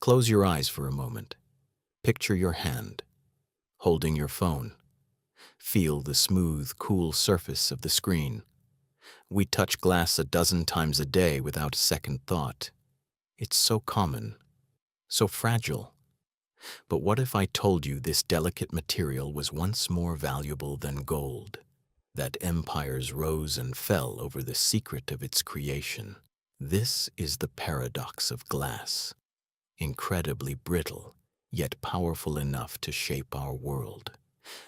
Close your eyes for a moment. Picture your hand, holding your phone. Feel the smooth, cool surface of the screen. We touch glass a dozen times a day without a second thought. It's so common, so fragile. But what if I told you this delicate material was once more valuable than gold, that empires rose and fell over the secret of its creation? This is the paradox of glass, incredibly brittle, yet powerful enough to shape our world.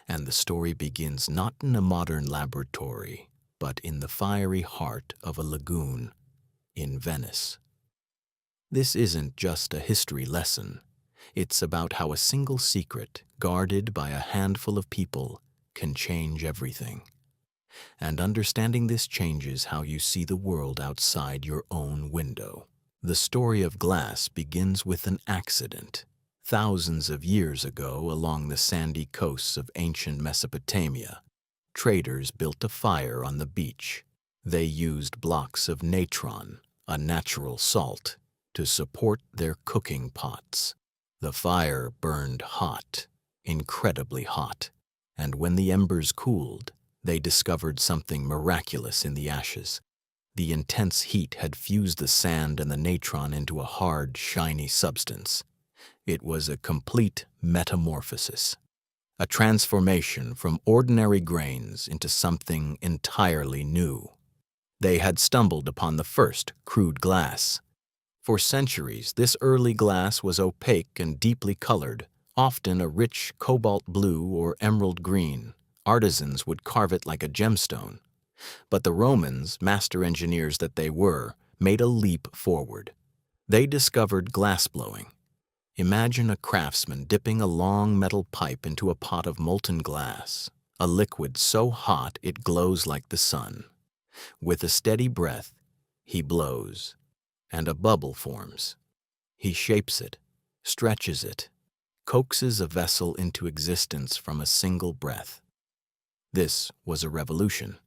And the story begins not in a modern laboratory, but in the fiery heart of a lagoon in Venice. This isn't just a history lesson. It's about how a single secret, guarded by a handful of people, can change everything. And understanding this changes how you see the world outside your own window. The story of glass begins with an accident. Thousands of years ago, along the sandy coasts of ancient Mesopotamia, traders built a fire on the beach. They used blocks of natron, a natural salt, to support their cooking pots. The fire burned hot, incredibly hot, and when the embers cooled, they discovered something miraculous in the ashes. The intense heat had fused the sand and the natron into a hard, shiny substance. It was a complete metamorphosis, a transformation from ordinary grains into something entirely new. They had stumbled upon the first crude glass. For centuries, this early glass was opaque and deeply colored, often a rich cobalt blue or emerald green. Artisans would carve it like a gemstone. But the Romans, master engineers that they were, made a leap forward. They discovered glassblowing. Imagine a craftsman dipping a long metal pipe into a pot of molten glass, a liquid so hot it glows like the sun. With a steady breath, he blows, and a bubble forms. He shapes it, stretches it, coaxes a vessel into existence from a single breath. This was a revolution.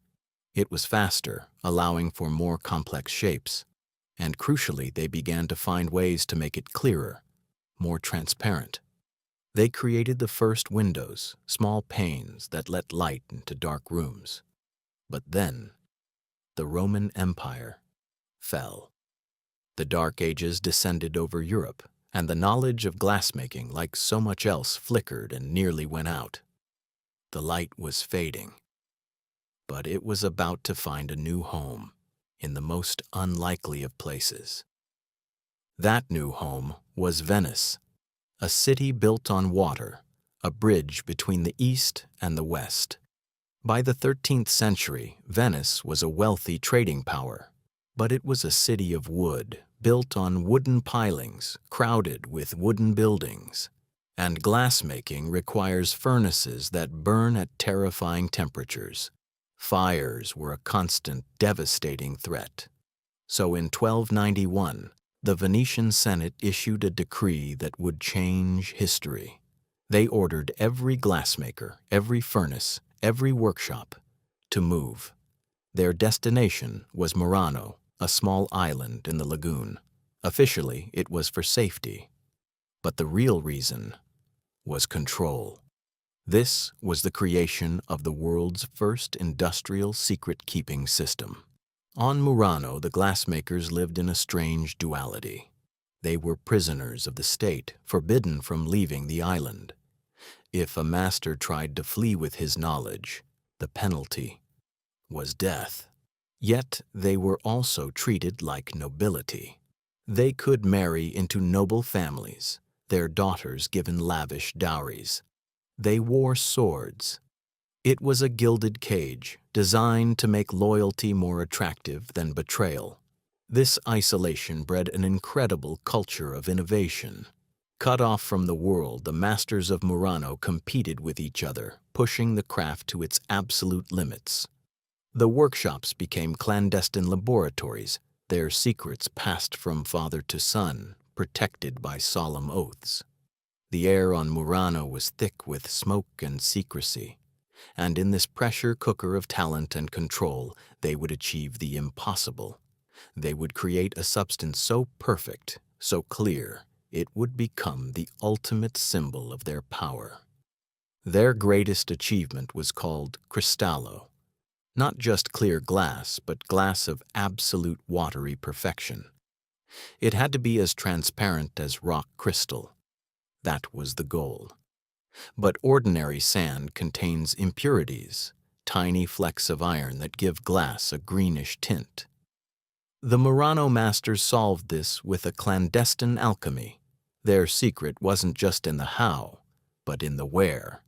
It was faster, allowing for more complex shapes, and crucially, they began to find ways to make it clearer, more transparent. They created the first windows, small panes that let light into dark rooms. But then, the Roman Empire fell. The Dark Ages descended over Europe, and the knowledge of glassmaking, like so much else, flickered and nearly went out. The light was fading, but it was about to find a new home in the most unlikely of places. That new home was Venice, a city built on water, a bridge between the East and the West. By the 13th century, Venice was a wealthy trading power, but it was a city of wood, built on wooden pilings, crowded with wooden buildings. And glassmaking requires furnaces that burn at terrifying temperatures. Fires were a constant, devastating threat. So in 1291, the Venetian Senate issued a decree that would change history. They ordered every glassmaker, every furnace, every workshop to move. Their destination was Murano, a small island in the lagoon. Officially, it was for safety. But the real reason was control. This was the creation of the world's first industrial secret-keeping system. On Murano, the glassmakers lived in a strange duality. They were prisoners of the state, forbidden from leaving the island. If a master tried to flee with his knowledge, the penalty was death. Yet they were also treated like nobility. They could marry into noble families, their daughters given lavish dowries. They wore swords. It was a gilded cage, designed to make loyalty more attractive than betrayal. This isolation bred an incredible culture of innovation. Cut off from the world, the masters of Murano competed with each other, pushing the craft to its absolute limits. The workshops became clandestine laboratories, their secrets passed from father to son, protected by solemn oaths. The air on Murano was thick with smoke and secrecy, and in this pressure cooker of talent and control, they would achieve the impossible. They would create a substance so perfect, so clear, it would become the ultimate symbol of their power. Their greatest achievement was called cristallo, not just clear glass, but glass of absolute watery perfection. It had to be as transparent as rock crystal. That was the goal. But ordinary sand contains impurities, tiny flecks of iron that give glass a greenish tint. The Murano masters solved this with a clandestine alchemy. Their secret wasn't just in the how, but in the where.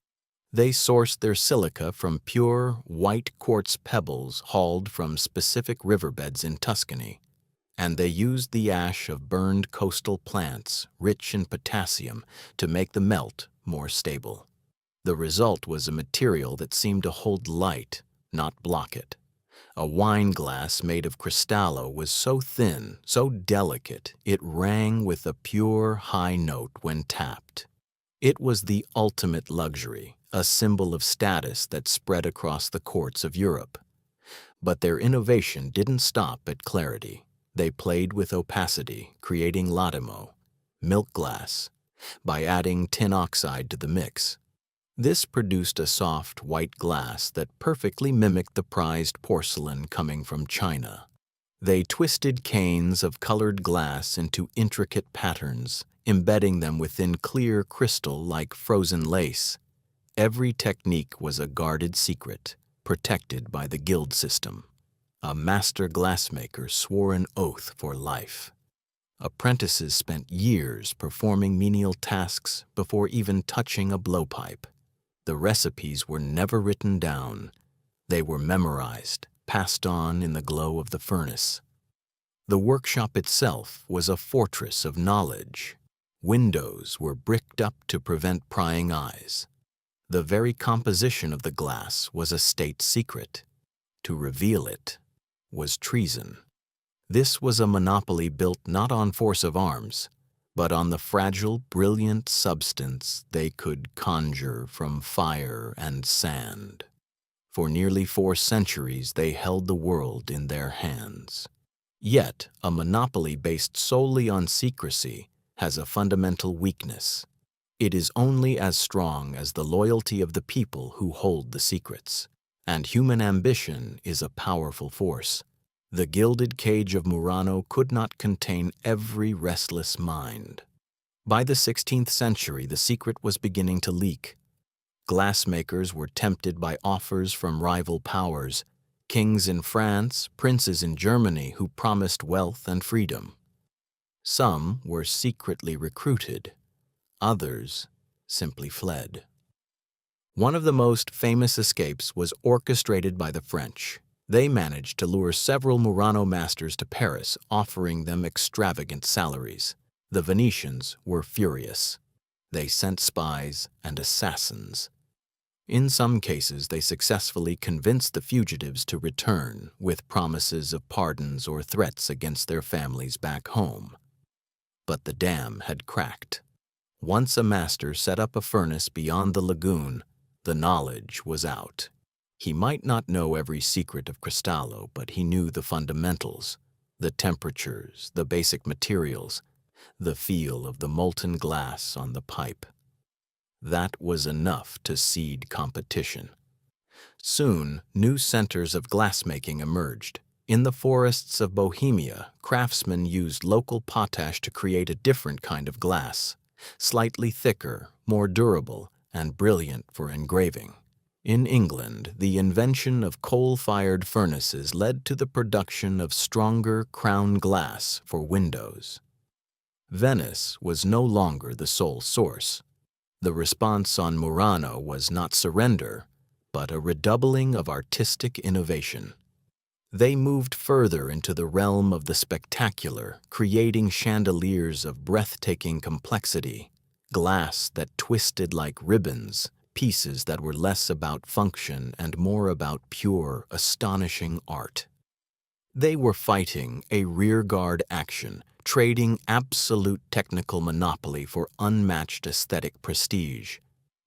They sourced their silica from pure, white quartz pebbles hauled from specific riverbeds in Tuscany, and they used the ash of burned coastal plants, rich in potassium, to make the melt more stable. The result was a material that seemed to hold light, not block it. A wine glass made of cristallo was so thin, so delicate, it rang with a pure, high note when tapped. It was the ultimate luxury, a symbol of status that spread across the courts of Europe. But their innovation didn't stop at clarity. They played with opacity, creating latimo, milk glass, by adding tin oxide to the mix. This produced a soft, white glass that perfectly mimicked the prized porcelain coming from China. They twisted canes of colored glass into intricate patterns, embedding them within clear crystal like frozen lace. Every technique was a guarded secret, protected by the guild system. A master glassmaker swore an oath for life. Apprentices spent years performing menial tasks before even touching a blowpipe. The recipes were never written down. They were memorized, passed on in the glow of the furnace. The workshop itself was a fortress of knowledge. Windows were bricked up to prevent prying eyes. The very composition of the glass was a state secret. To reveal it was treason. This was a monopoly built not on force of arms, but on the fragile, brilliant substance they could conjure from fire and sand. For nearly 4 centuries they held the world in their hands. Yet, a monopoly based solely on secrecy has a fundamental weakness. It is only as strong as the loyalty of the people who hold the secrets. And human ambition is a powerful force. The gilded cage of Murano could not contain every restless mind. By the 16th century, the secret was beginning to leak. Glassmakers were tempted by offers from rival powers, kings in France, princes in Germany who promised wealth and freedom. Some were secretly recruited, others simply fled. One of the most famous escapes was orchestrated by the French. They managed to lure several Murano masters to Paris, offering them extravagant salaries. The Venetians were furious. They sent spies and assassins. In some cases, they successfully convinced the fugitives to return, with promises of pardons or threats against their families back home. But the dam had cracked. Once a master set up a furnace beyond the lagoon, the knowledge was out. He might not know every secret of cristallo, but he knew the fundamentals, the temperatures, the basic materials, the feel of the molten glass on the pipe. That was enough to seed competition. Soon, new centers of glassmaking emerged. In the forests of Bohemia, craftsmen used local potash to create a different kind of glass, slightly thicker, more durable, and brilliant for engraving. In England, the invention of coal-fired furnaces led to the production of stronger crown glass for windows. Venice was no longer the sole source. The response on Murano was not surrender, but a redoubling of artistic innovation. They moved further into the realm of the spectacular, creating chandeliers of breathtaking complexity, glass that twisted like ribbons, pieces that were less about function and more about pure, astonishing art. They were fighting a rearguard action, trading absolute technical monopoly for unmatched aesthetic prestige.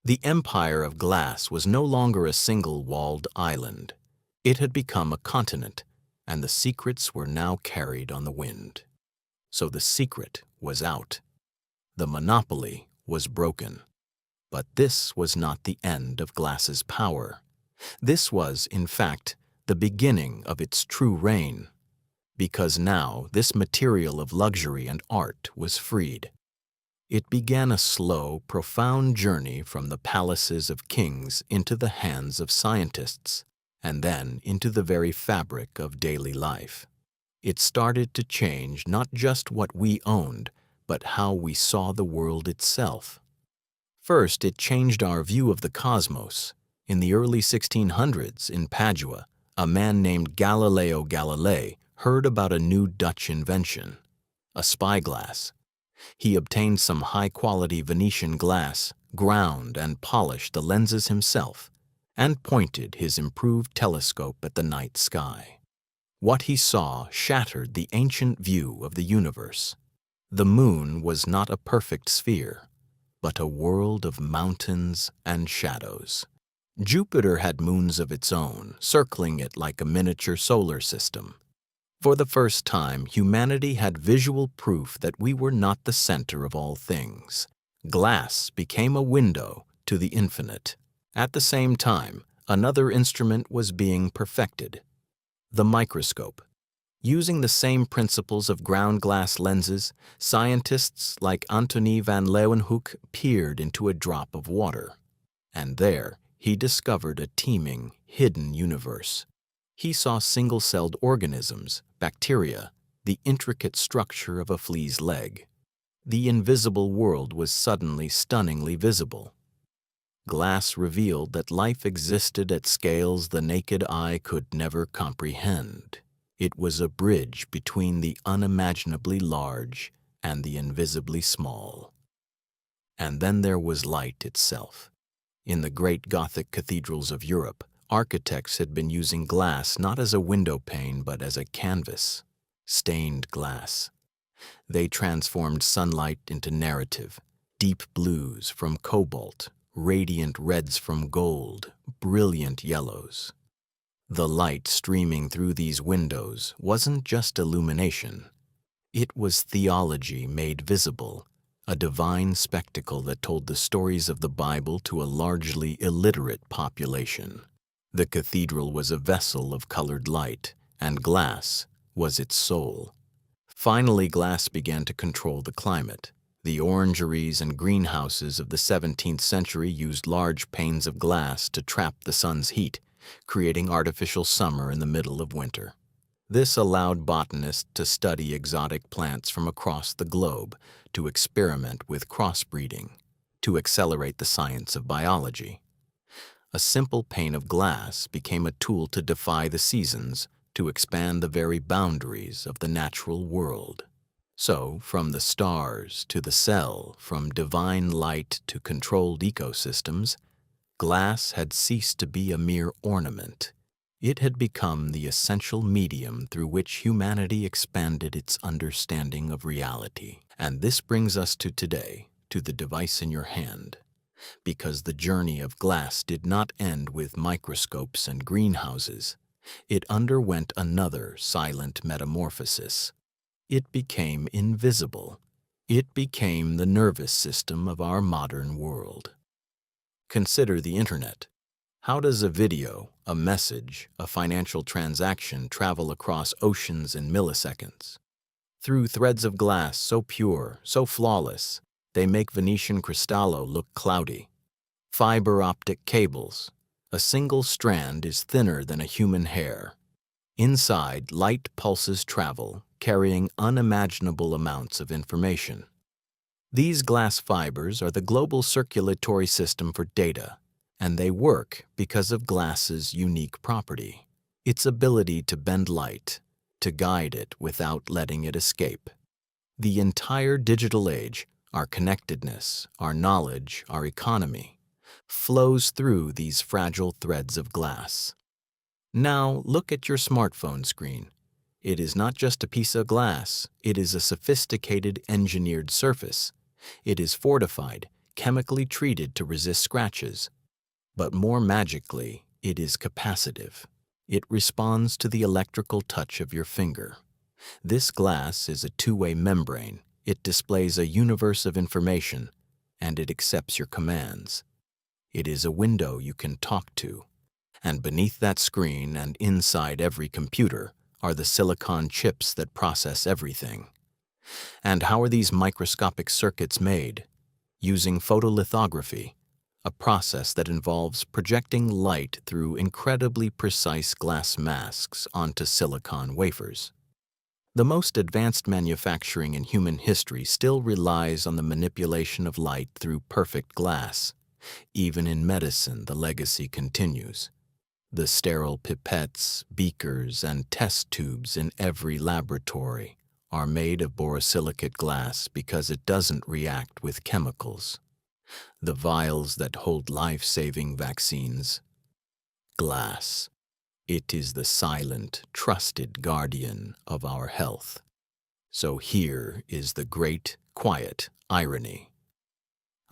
The empire of glass was no longer a single-walled island. It had become a continent, and the secrets were now carried on the wind. So the secret was out. The monopoly was broken. But this was not the end of glass's power. This was, in fact, the beginning of its true reign, because now this material of luxury and art was freed. It began a slow, profound journey from the palaces of kings into the hands of scientists, and then into the very fabric of daily life. It started to change not just what we owned, but how we saw the world itself. First, it changed our view of the cosmos. In the early 1600s, in Padua, a man named Galileo Galilei heard about a new Dutch invention, a spyglass. He obtained some high-quality Venetian glass, ground and polished the lenses himself, and pointed his improved telescope at the night sky. What he saw shattered the ancient view of the universe. The moon was not a perfect sphere, but a world of mountains and shadows. Jupiter had moons of its own, circling it like a miniature solar system. For the first time, humanity had visual proof that we were not the center of all things. Glass became a window to the infinite. At the same time, another instrument was being perfected: the microscope. Using the same principles of ground glass lenses, scientists like Antony van Leeuwenhoek peered into a drop of water. And there, he discovered a teeming, hidden universe. He saw single-celled organisms, bacteria, the intricate structure of a flea's leg. The invisible world was suddenly stunningly visible. Glass revealed that life existed at scales the naked eye could never comprehend. It was a bridge between the unimaginably large and the invisibly small. And then there was light itself. In the great Gothic cathedrals of Europe, architects had been using glass not as a window pane but as a canvas, stained glass. They transformed sunlight into narrative, deep blues from cobalt, radiant reds from gold, brilliant yellows. The light streaming through these windows wasn't just illumination. It was theology made visible, a divine spectacle that told the stories of the Bible to a largely illiterate population. The cathedral was a vessel of colored light, and glass was its soul. Finally, glass began to control the climate. The orangeries and greenhouses of the 17th century used large panes of glass to trap the sun's heat, creating artificial summer in the middle of winter. This allowed botanists to study exotic plants from across the globe, to experiment with crossbreeding, to accelerate the science of biology. A simple pane of glass became a tool to defy the seasons, to expand the very boundaries of the natural world. So, from the stars to the cell, from divine light to controlled ecosystems, glass had ceased to be a mere ornament. It had become the essential medium through which humanity expanded its understanding of reality. And this brings us to today, to the device in your hand. Because the journey of glass did not end with microscopes and greenhouses. It underwent another silent metamorphosis. It became invisible. It became the nervous system of our modern world. Consider the internet. How does a video, a message, a financial transaction travel across oceans in milliseconds? Through threads of glass so pure, so flawless, they make Venetian cristallo look cloudy. Fiber-optic cables. A single strand is thinner than a human hair. Inside, light pulses travel, carrying unimaginable amounts of information. These glass fibers are the global circulatory system for data, and they work because of glass's unique property, its ability to bend light, to guide it without letting it escape. The entire digital age, our connectedness, our knowledge, our economy, flows through these fragile threads of glass. Now look at your smartphone screen. It is not just a piece of glass, it is a sophisticated engineered surface. It is fortified, chemically treated to resist scratches. But more magically, it is capacitive. It responds to the electrical touch of your finger. This glass is a two-way membrane. It displays a universe of information, and it accepts your commands. It is a window you can talk to, and beneath that screen and inside every computer are the silicon chips that process everything. And how are these microscopic circuits made? Using photolithography, a process that involves projecting light through incredibly precise glass masks onto silicon wafers. The most advanced manufacturing in human history still relies on the manipulation of light through perfect glass. Even in medicine, the legacy continues. The sterile pipettes, beakers, and test tubes in every laboratory are made of borosilicate glass because it doesn't react with chemicals. The vials that hold life-saving vaccines, glass. It is the silent, trusted guardian of our health. So here is the great, quiet irony.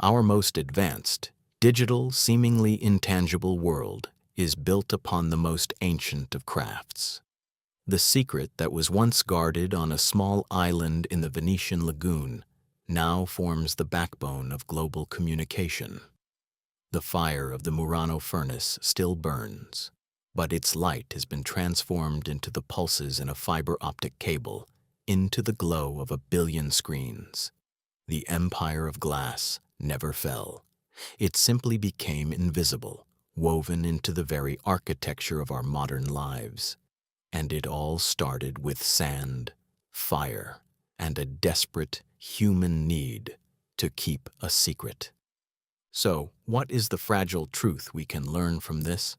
Our most advanced, digital, seemingly intangible world is built upon the most ancient of crafts. The secret that was once guarded on a small island in the Venetian lagoon now forms the backbone of global communication. The fire of the Murano furnace still burns, but its light has been transformed into the pulses in a fiber-optic cable, into the glow of 1 billion screens. The empire of glass never fell. It simply became invisible, woven into the very architecture of our modern lives. And it all started with sand, fire, and a desperate human need to keep a secret. So, what is the fragile truth we can learn from this?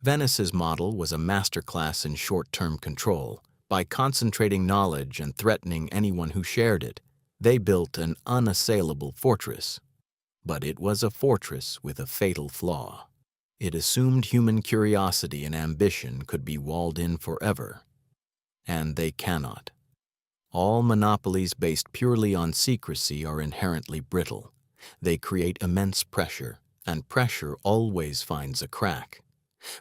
Venice's model was a masterclass in short-term control. By concentrating knowledge and threatening anyone who shared it, they built an unassailable fortress. But it was a fortress with a fatal flaw. It assumed human curiosity and ambition could be walled in forever. And they cannot. All monopolies based purely on secrecy are inherently brittle. They create immense pressure, and pressure always finds a crack.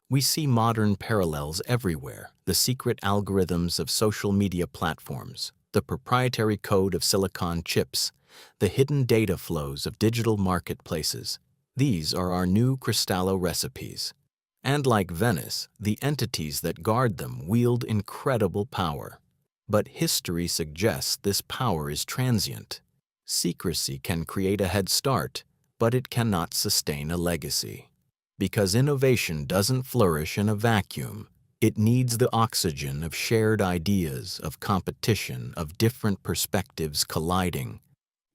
We see modern parallels everywhere: the secret algorithms of social media platforms, the proprietary code of silicon chips, the hidden data flows of digital marketplaces. These are our new Cristallo recipes. And like Venice, the entities that guard them wield incredible power. But history suggests this power is transient. Secrecy can create a head start, but it cannot sustain a legacy. Because innovation doesn't flourish in a vacuum. It needs the oxygen of shared ideas, of competition, of different perspectives colliding.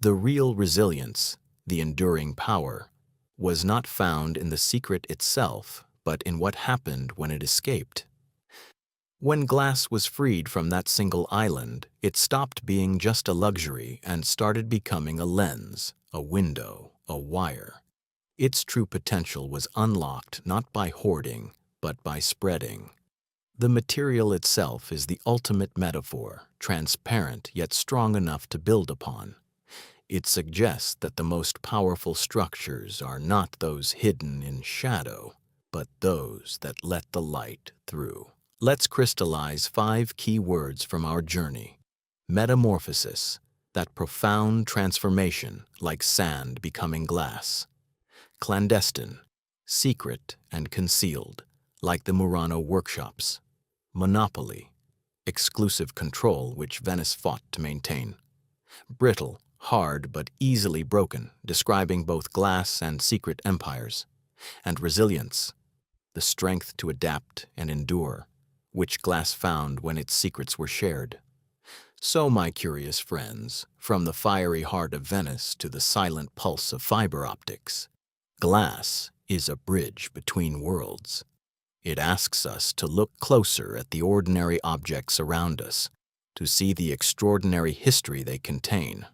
The real resilience, the enduring power, was not found in the secret itself, but in what happened when it escaped. When glass was freed from that single island, it stopped being just a luxury and started becoming a lens, a window, a wire. Its true potential was unlocked not by hoarding, but by spreading. The material itself is the ultimate metaphor, transparent yet strong enough to build upon. It suggests that the most powerful structures are not those hidden in shadow, but those that let the light through. Let's crystallize 5 key words from our journey. Metamorphosis, that profound transformation, like sand becoming glass. Clandestine, secret and concealed, like the Murano workshops. Monopoly, exclusive control which Venice fought to maintain. Brittle, hard but easily broken, describing both glass and secret empires. And resilience, the strength to adapt and endure, which glass found when its secrets were shared. So, my curious friends, from the fiery heart of Venice to the silent pulse of fiber optics, glass is a bridge between worlds. It asks us to look closer at the ordinary objects around us, to see the extraordinary history they contain.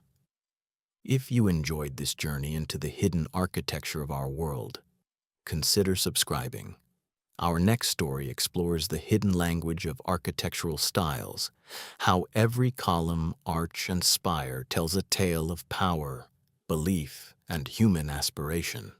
If you enjoyed this journey into the hidden architecture of our world, consider subscribing. Our next story explores the hidden language of architectural styles, how every column, arch, and spire tells a tale of power, belief, and human aspiration.